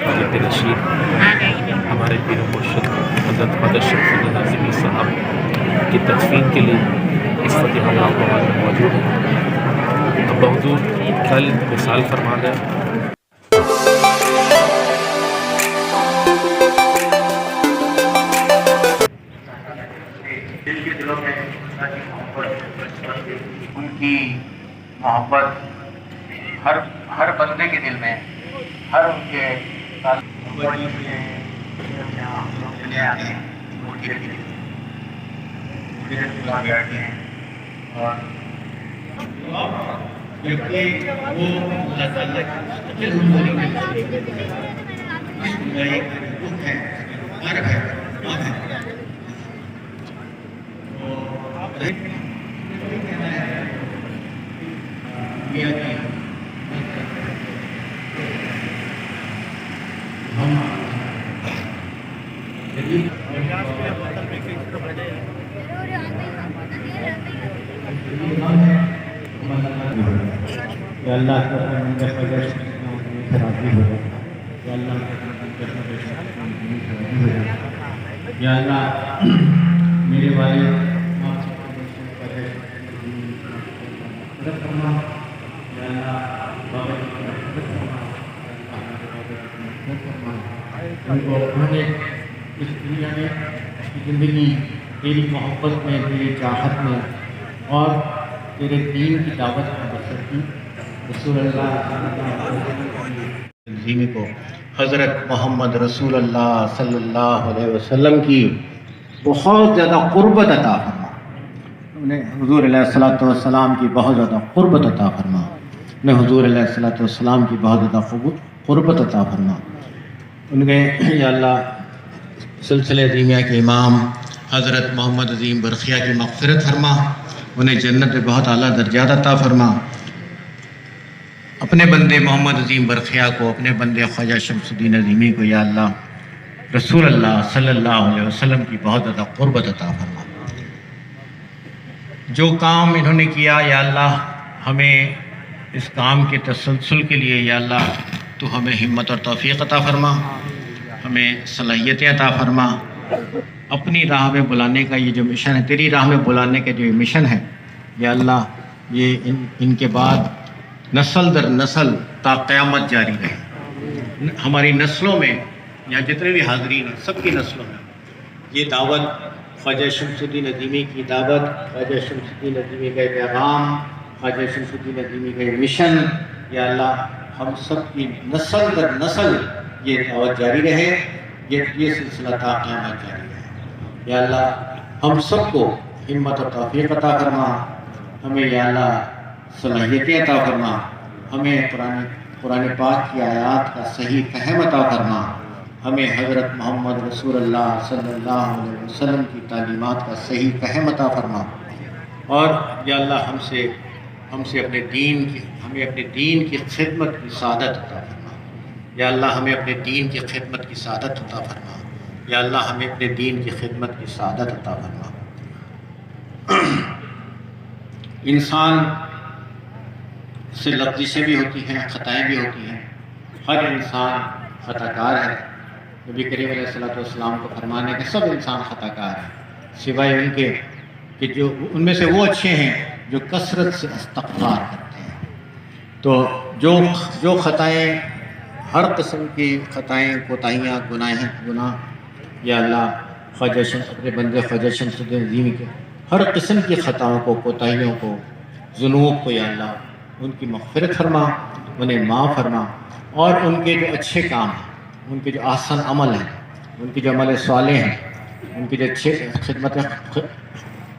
حضرت رشید ہمارے پیر و مرشد حضرت ختم شمس ناظمی صاحب کی تدفین کے لیے اس فتح اللہ بہار میں موجود ہیں. اب حضور کل وصال فرما گئے. دل کے دلوں میں ان کی محبت ہر بندے کے دل میں، ہر ان کے یا اللہ یا اللہ میرے والد انہوں نے اس دنیا میں زندگی تیری محبت میں، تیری چاہت میں اور تیرے دین کی دعوت میں بسر کی. رسول اللہ صلی اللہ علیہ وسلم تنظیم کو حضرت محمد رسول اللہ صلی اللہ علیہ وسلم کی بہت زیادہ قربت عطا فرما. انہیں حضور علیہ الصلوۃ والسلام کی بہت زیادہ قربت عطا فرما. انہیں حضور علیہ الصلوۃ والسلام کی بہت زیادہ قربت عطا فرما. ان کے یا اللہ سلسلہ عظیمیہ کے امام حضرت محمد عظیم برقیہ کی مغفرت فرما. انہیں جنت میں بہت اعلیٰ درجات عطا فرما. اپنے بندے محمد عظیم برقیہ کو، اپنے بندے خواجہ شمس الدین عظیمی کو یا اللہ رسول اللہ صلی اللہ علیہ وسلم کی بہت زیادہ قربت عطا فرما. جو کام انہوں نے کیا یا اللہ ہمیں اس کام کے تسلسل کے لیے یا اللہ تو ہمیں ہمت اور توفیق عطا فرما، ہمیں صلاحیتیں عطا فرما. اپنی راہ میں بلانے کا یہ جو مشن ہے، تیری راہ میں بلانے کا جو یہ مشن ہے یا اللہ یہ ان کے بعد نسل در نسل تا قیامت جاری رہے. ہماری نسلوں میں یہاں جتنے بھی حاضرین ہیں سب کی نسلوں میں یہ دعوت، خواجہ شمس الدین عظیمی کی دعوت، خواجہ شمس الدین عظیمی کا پیغام، خواجہ شمس الدین عظیمی کا مشن یا اللہ ہم سب کی نسل در نسل یہ دعوت جاری رہے، یہ سلسلہ تا قیامت جاری رہے. یا اللہ ہم سب کو ہمت اور توفیق عطا فرما، ہمیں یا اللہ صلاحیتیں عطا فرما، ہمیں قرآن پاک کی آیات کا صحیح فہم عطا فرما، ہمیں حضرت محمد رسول اللہ صلی اللہ علیہ وسلم کی تعلیمات کا صحیح فہم عطا فرما. اور یا اللہ ہم سے اپنے دین کی خدمت کی سعادت عطا فرما. یا اللہ ہمیں اپنے دین کی خدمت کی سعادت عطا فرما. یا اللہ ہمیں اپنے دین کی خدمت کی سعادت عطا فرما. انسان سے لغزشیں بھی ہوتی ہیں، خطائیں بھی ہوتی ہیں. ہر انسان خطا کار ہے. نبی کریم علیہ الصلوۃ والسلام کو فرمانے کہ سب انسان خطا کار ہیں سوائے ان کے کہ جو ان میں سے وہ اچھے ہیں جو کثرت سے استغفار کرتے ہیں. تو جو خطائیں، ہر قسم کی خطائیں، کوتاہیاں، گناہ یا اللہ اپنے بندے خواجہ شمس الدین عظیمی کے ہر قسم کی خطاؤں کو، کوتاہیوں کو، ذنوب کو یا اللہ ان کی مغفرت فرما، انہیں معاف فرما. اور ان کے جو اچھے کام ہیں، ان کے جو احسن عمل ہیں، ان کے جو عمل صالح ہیں، ان کی جو اچھے خدمت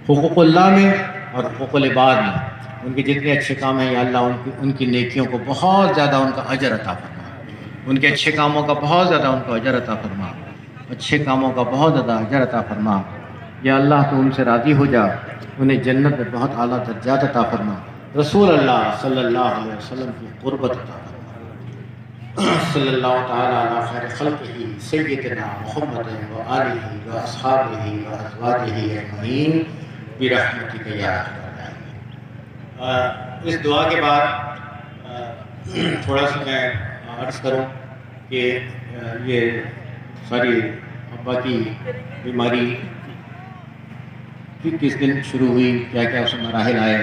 حقوق اللہ میں اور حقوق العباد میں ان کے جتنے اچھے کام ہیں یا اللہ ان کی نیکیوں کو بہت زیادہ ان کا اجر عطا فرما. ان کے اچھے کاموں کا بہت زیادہ ان کو اجر عطا فرما. اچھے کاموں کا بہت زیادہ اجر عطا فرما. یا اللہ تو ان سے راضی ہو جا، انہیں جنت میں بہت اعلیٰ درجات عطا فرما. رسول اللہ صلی اللہ علیہ وسلم کی قربت عطا فرما. صلی اللہ تعالیٰ علی خیر خلقہ سیدنا محمد و آلہ و اصحابہ و ازواجہ اجمعین برحمتک یا ارحم الراحمین۔ اس دعا کے بعد تھوڑا سا میں عرض کروں کہ یہ ساری ابا کی بیماری کس دن شروع ہوئی، کیا کیا اس میں مراحل آئے۔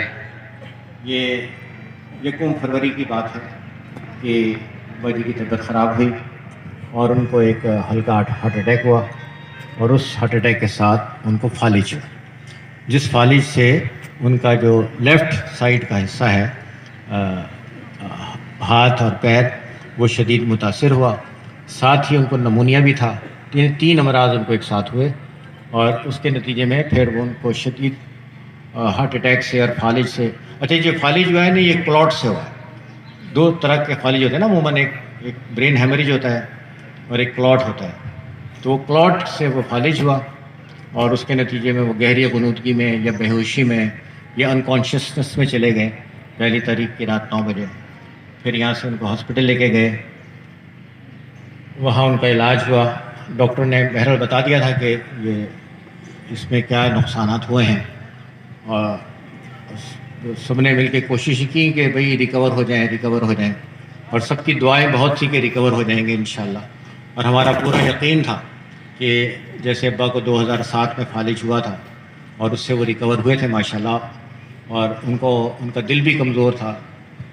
یہ 1 فروری کی بات ہے کہ ابا جی کی طبیعت خراب ہوئی اور ان کو ایک ہلکا ہارٹ اٹیک ہوا، اور اس ہارٹ اٹیک کے ساتھ ان کو فالج ہوا، جس فالج سے ان کا جو لیفٹ سائڈ کا حصہ ہے ہاتھ اور پیر وہ شدید متاثر ہوا، ساتھ ہی ان کو نمونیا بھی تھا۔ تین امراض ان کو ایک ساتھ ہوئے، اور اس کے نتیجے میں پھر وہ ان کو شدید ہارٹ اٹیک سے اور فالج سے، اچھا جو فالج ہوا ہے نا یہ کلاٹ سے ہوا ہے۔ 2 طرح کے فالج ہوتے ہیں نا عموماً، ایک برین ہیمریج ہوتا ہے اور ایک کلاٹ ہوتا ہے، تو وہ کلاٹ سے وہ فالج ہوا، اور اس کے نتیجے میں وہ گہری غنودگی میں یا بے ہوشی میں یا انکانشیسنس میں چلے گئے 1 تاریخ کی رات 9 بجے۔ پھر یہاں سے ان کو ہاسپٹل لے کے گئے، وہاں ان کا علاج ہوا۔ ڈاکٹر نے بہرحال بتا دیا تھا کہ یہ اس میں کیا نقصانات ہوئے ہیں، اور سب نے مل کے کوشش کی کہ بھئی ریکور ہو جائیں، اور سب کی دعائیں بہت تھی کہ ریکور ہو جائیں گے انشاءاللہ۔ اور ہمارا پورا یقین تھا کہ جیسے ابا کو 2007 میں فالج ہوا تھا اور اس سے وہ ریکور ہوئے تھے ماشاءاللہ، اور ان کا دل بھی کمزور تھا،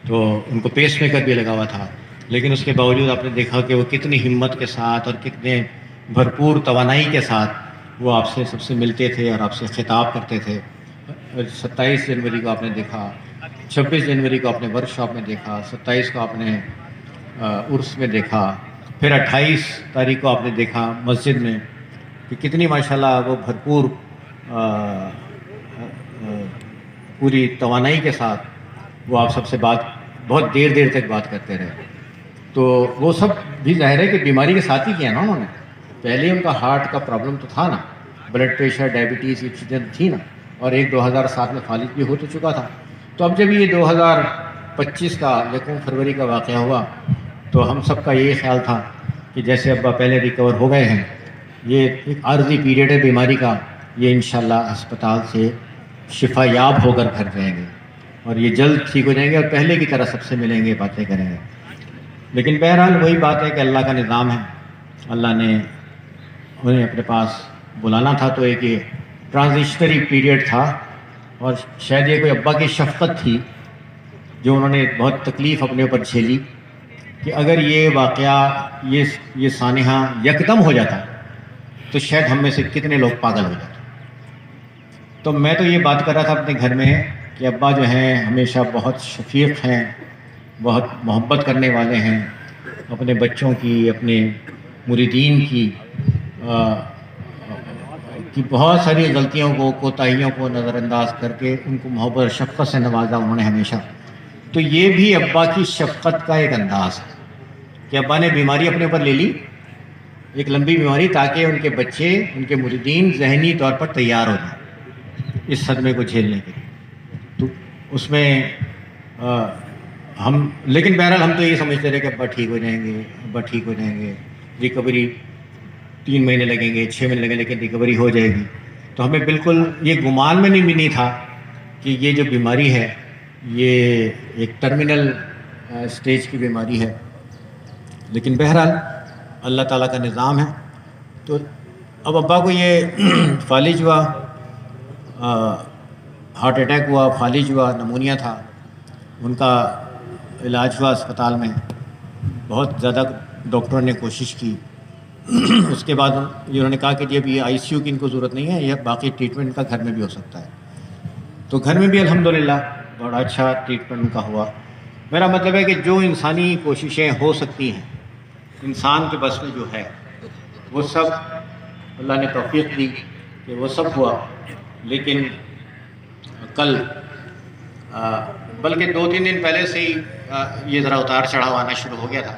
تو ان کو پیس میکر بھی لگا ہوا تھا، لیکن اس کے باوجود آپ نے دیکھا کہ وہ کتنی ہمت کے ساتھ اور کتنے بھرپور توانائی کے ساتھ وہ آپ سے سب سے ملتے تھے اور آپ سے خطاب کرتے تھے۔ 27 جنوری کو آپ نے دیکھا، 26 جنوری کو آپ نے ورک شاپ میں دیکھا، 27 کو آپ نے عرس میں دیکھا، پھر 28 تاریخ کو آپ نے دیکھا مسجد میں، کہ کتنی ماشاءاللہ وہ بھرپور پوری توانائی کے ساتھ وہ آپ سب سے بہت دیر تک بات کرتے رہے۔ تو وہ سب بھی ظاہر ہے کہ بیماری کے ساتھ ہی کیا نا انہوں نے، پہلے ان کا ہارٹ کا پرابلم تو تھا نا، بلڈ پریشر، ڈائبٹیز، یہ چیزیں تھیں نا، اور ایک 2007 میں فالج بھی ہو تو چکا تھا۔ تو اب جب یہ 2025 کا 1 فروری کا واقعہ ہوا تو ہم سب کا یہ خیال تھا کہ جیسے ابا پہلے ریکور ہو گئے ہیں، یہ ایک عارضی پیریڈ ہے بیماری کا، یہ انشاءاللہ ہسپتال سے شفا یاب ہو کر گھر جائیں گے، اور یہ جلد ٹھیک ہو جائیں گے اور پہلے کی طرح سب سے ملیں گے، باتیں کریں گے۔ لیکن بہرحال وہی بات ہے کہ اللہ کا نظام ہے، اللہ نے انہیں اپنے پاس بلانا تھا، تو ایک یہ ٹرانزیشنری پیریڈ تھا، اور شاید یہ کوئی ابا کی شفقت تھی جو انہوں نے بہت تکلیف اپنے اوپر جھیلی، کہ اگر یہ واقعہ یہ سانحہ یکدم ہو جاتا تو شاید ہم میں سے کتنے لوگ پاگل ہو جاتے۔ تو میں تو یہ بات کر رہا تھا اپنے گھر میں کہ ابا جو ہیں ہمیشہ بہت شفیق ہیں، بہت محبت کرنے والے ہیں، اپنے بچوں کی، اپنے مریدین کی بہت ساری غلطیوں کو، کوتاہیوں کو نظر انداز کر کے ان کو محبت اور شفقت سے نوازا انہوں نے ہمیشہ۔ تو یہ بھی ابا کی شفقت کا ایک انداز ہے کہ ابا نے بیماری اپنے اوپر لے لی، ایک لمبی بیماری، تاکہ ان کے بچے، ان کے مریدین ذہنی طور پر تیار ہو جائیں اس صدمے کو جھیلنے کے لیے۔ تو اس میں لیکن بہرحال ہم تو یہ سمجھتے رہے کہ ابا ٹھیک ہو جائیں گے، ریکوری 3 مہینے لگیں گے، 6 مہینے لگیں گے، لیکن ریکوری ہو جائے گی۔ تو ہمیں بالکل یہ گمان میں بھی نہیں تھا کہ یہ جو بیماری ہے یہ ایک ٹرمینل سٹیج کی بیماری ہے، لیکن بہرحال اللہ تعالیٰ کا نظام ہے۔ تو اب ابا کو یہ فالج ہوا، ہارٹ اٹیک ہوا، فالج ہوا، نمونیا تھا، ان کا علاج ہوا اسپتال میں، بہت زیادہ ڈاکٹروں نے کوشش کی۔ اس کے بعد انہوں نے کہا کہ جب یہ آئی سی یو کی ان کو ضرورت نہیں ہے، یہ باقی ٹریٹمنٹ کا گھر میں بھی ہو سکتا ہے۔ تو گھر میں بھی الحمدللہ بڑا اچھا ٹریٹمنٹ ان کا ہوا۔ میرا مطلب ہے کہ جو انسانی کوششیں ہو سکتی ہیں، انسان کے بس میں جو ہے وہ سب اللہ نے توفیق دی کہ وہ سب ہوا۔ لیکن کل بلکہ 2-3 دن پہلے سے ہی یہ ذرا اتار چڑھاؤ آنا شروع ہو گیا تھا۔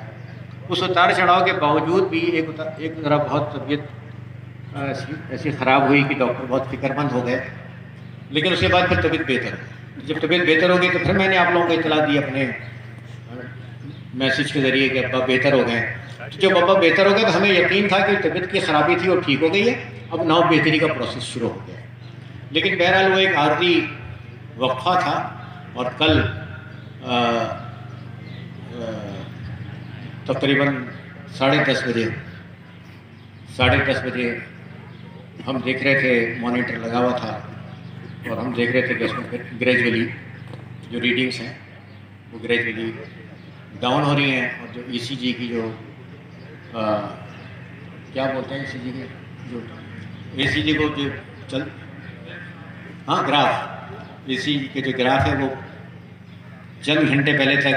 اس اتار چڑھاؤ کے باوجود بھی ایک ذرا بہت طبیعت ایسی خراب ہوئی کہ ڈاکٹر بہت فکر مند ہو گئے، لیکن اس کے بعد پھر طبیعت بہتر ہوئی۔ جب طبیعت بہتر ہو گئی تو پھر میں نے آپ لوگوں کو اطلاع دی اپنے میسج کے ذریعے کہ ابا بہتر ہو گئے. جب ابا بہتر ہو گئے تو ہمیں یقین تھا کہ طبیعت کی خرابی تھی اور ٹھیک ہو گئی ہے, اب نو بہتری کا پروسیس شروع ہو گیا ہے. لیکن بہرحال وہ ایک عارضی وقفہ تھا, اور کل تقریباً 10:30 بجے ہم دیکھ رہے تھے, مانیٹر لگا ہوا تھا, اور ہم دیکھ رہے تھے کہ اس میں گریجولی جو ریڈنگس ہیں وہ گریجولی ڈاؤن ہو رہی ہیں, اور جو ای سی جی کی جو کیا بولتے ہیں ای سی جی کے, جو ای سی جی کو جو گراف, ای سی جی کے جو گراف ہے وہ چند گھنٹے پہلے تک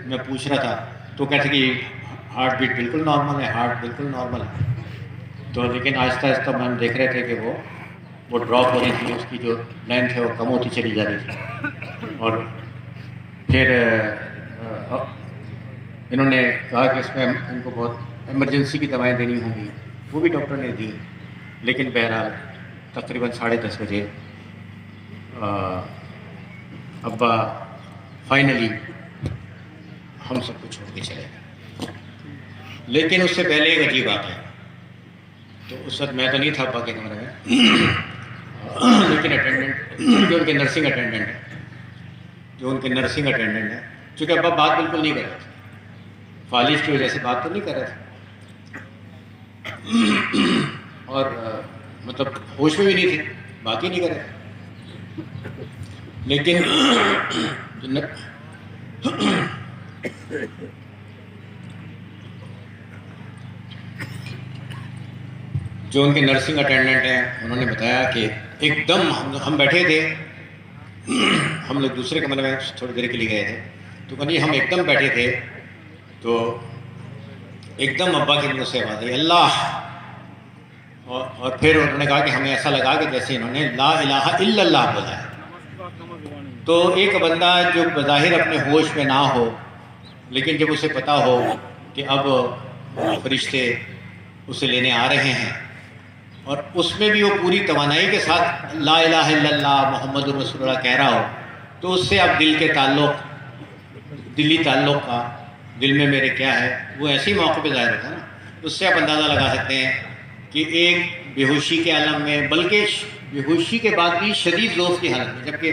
میں پوچھ رہا تھا تو کہتے کہ ہارٹ بیٹ بالکل نارمل ہے, ہارٹ بالکل نارمل ہے. تو لیکن آہستہ آہستہ ہم دیکھ رہے تھے کہ وہ ڈراپ ہو رہی تھی, اس کی جو لینتھ ہے وہ کم ہوتی چلی جا رہی تھی. اور پھر انہوں نے کہا کہ اس میں ان کو بہت ایمرجنسی کی دوائیں دینی ہوں گی, وہ بھی ڈاکٹر نے دی. لیکن بہرحال تقریباً 10:30 بجے ابا فائنلی ہم سب کو چھوڑ کے چلے گئے. لیکن اس سے پہلے ایک عجیب بات ہے. تو اس وقت میں تو نہیں تھا ابا کے کمرے میں, لیکن اٹینڈنٹ جو ان کے نرسنگ اٹینڈنٹ ہیں, چونکہ ابا بات بالکل نہیں کر رہے تھے, فالج کی وجہ سے بات تو نہیں کر رہے تھے, اور مطلب ہوش میں بھی نہیں تھے, بات ہی نہیں کر رہے تھے. لیکن جو ان کے نرسنگ اٹینڈنٹ ہیں انہوں نے بتایا کہ ایک دم ہم بیٹھے تھے, ہم لوگ دوسرے کمرے میں تھوڑی دیر کے لیے گئے تھے, تو کہانی ہم ایک دم بیٹھے تھے تو ایک دم ابا کے منہ سے آواز آئی اللہ, اور پھر انہوں نے کہا کہ ہمیں ایسا لگا کہ جیسے انہوں نے لا الہ الا اللہ بولا ہے. تو ایک بندہ جو بظاہر اپنے ہوش میں نہ ہو, لیکن جب اسے پتہ ہو کہ اب فرشتے اسے لینے آ رہے ہیں, اور اس میں بھی وہ پوری توانائی کے ساتھ لا الہ الا اللہ محمد رسول اللہ کہہ رہا ہو, تو اس سے اب دلی تعلق کا دل میں میرے کیا ہے وہ ایسی موقع پہ ظاہر ہوتا ہے نا. اس سے آپ اندازہ لگا سکتے ہیں کہ ایک بیہوشی کے عالم میں, بلکہ بیہوشی کے بعد بھی شدید ذوف کی حالت میں, جبکہ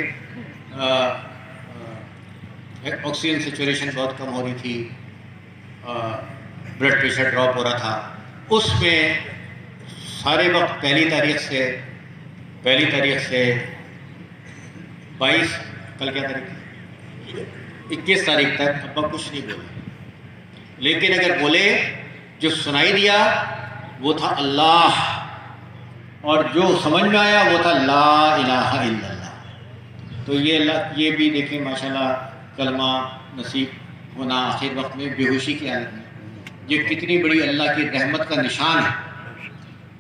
آکسیجن سیچوریشن بہت کم ہو رہی تھی, بلڈ پریشر ڈراپ ہو رہا تھا, اس میں سارے وقت پہلی تاریخ سے 22 کل کیا تاریخ تھی 21 تاریخ تک ابا کچھ نہیں بولے. لیکن اگر بولے جو سنائی دیا وہ تھا اللہ, اور جو سمجھ میں آیا وہ تھا لا الہ الا اللہ. تو یہ بھی دیکھیں ماشاءاللہ کلمہ نصیب ہونا آخر وقت میں بیہوشی کی حالت میں, یہ کتنی بڑی اللہ کی رحمت کا نشان ہے.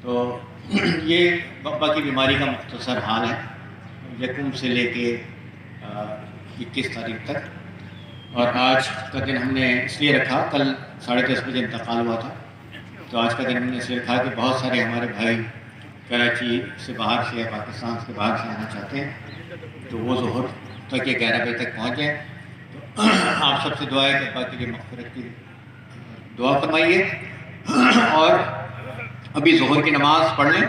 تو یہ ابا کی بیماری کا مختصر حال ہے, یکم سے لے کے 21 تاریخ تک. اور آج کا دن ہم نے اس لیے رکھا, کل 10:30 بجے انتقال ہوا تھا, تو آج کا دن ہم نے اس لیے رکھا کہ بہت سارے ہمارے بھائی کراچی سے باہر سے یا پاکستان سے باہر سے آنا چاہتے ہیں, تو وہ ظہر تک یا 11 بجے تک پہنچ جائیں. تو آپ سب سے دعا ہے کہ ابا کے لیے مغفرت کی دعا فرمائیے, اور ابھی ظہر کی نماز پڑھ لیں.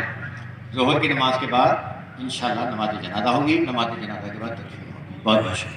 ظہر کی نماز کے بعد انشاءاللہ نماز جنازہ ہوگی, نماز جنازہ کے بعد تدفین ہوگی. بہت بہت شکریہ.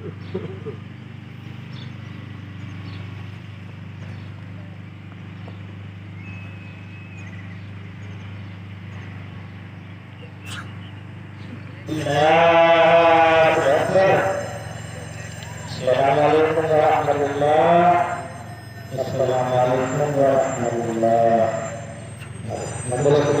Assalamualaikum warahmatullahi wabarakatuh. Assalamualaikum warahmatullahi wabarakatuh.